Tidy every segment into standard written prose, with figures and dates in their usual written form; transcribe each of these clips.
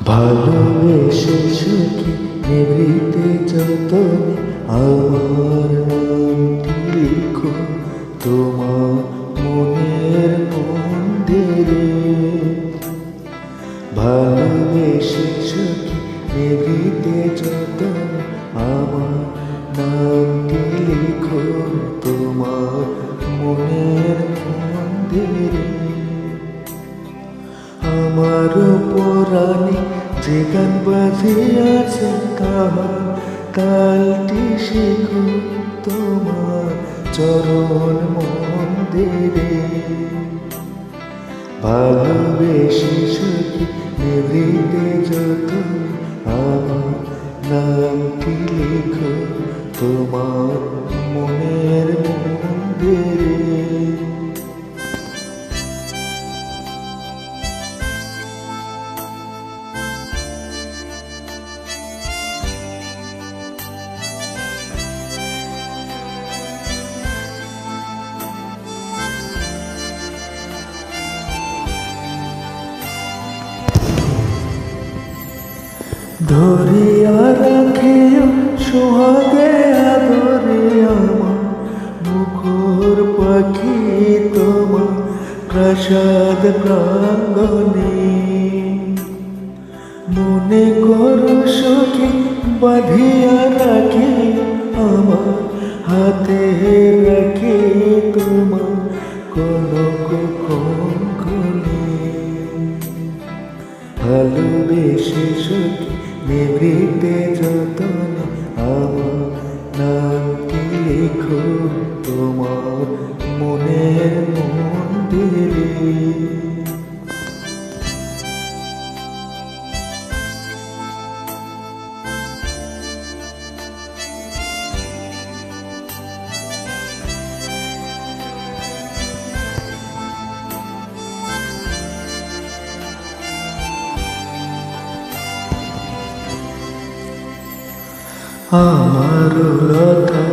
ভালোবেসে সুখী নিভৃতে যতনে আমার নামটি লিখো তোমার মনের মন্দিরে। ভালোবেসে সুখী নিভৃতে যতনে আমার নামটি লিখো তোমার মনের মন্দিরে। আমার পরাণে যে গান বাজিয়াছে তাহার তালটি শেখো তোমার চরণ মন্দিরে। ভালোবেসে সুখী নিভৃতে যতনে আমার নামটি লিখো তোমার মনের মন্দিরে। ধরিয়া রাখিও সোহাগে আদরে আমার মুখর পাখি তোমার প্রাসাদ প্রাঙ্গণে। মনে করো সখী বাঁধিয়া রাখি আমার হাতে রাখি তোমার কনক কঙ্কণে। ভালোবেসে সুখী নিভৃতে যতনে আমার নামটি লিখো তোমার মনের মন্দিরে। আমার লতা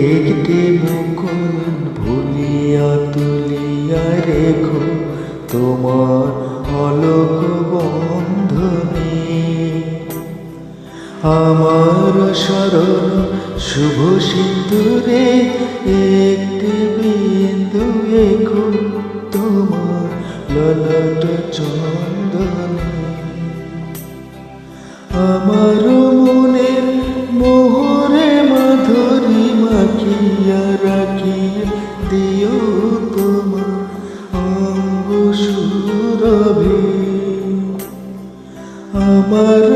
একটি মুকুল ভুলিয়া তুলিয়া রেখো তোমার অলোক বন্ধনে। আমার শরণ শুভ সিন্দুরে একটি বিন্দু এখো তোমার ললাট চন্দনে। আমার মনের মোহরে মাধুরী মাখিয়া রাখিয়া দিও তোমার অঙ্গ সুরভি। আমার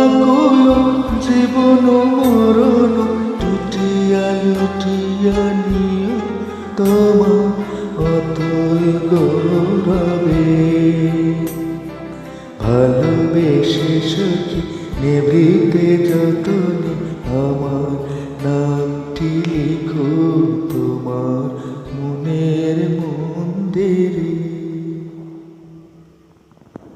আকুল জীবন মরণ লুটিয়া লুটিয়া নিও তোমার অতই গৌরবে। ভালোবেসে সুখী নিভৃতে যতনে আমার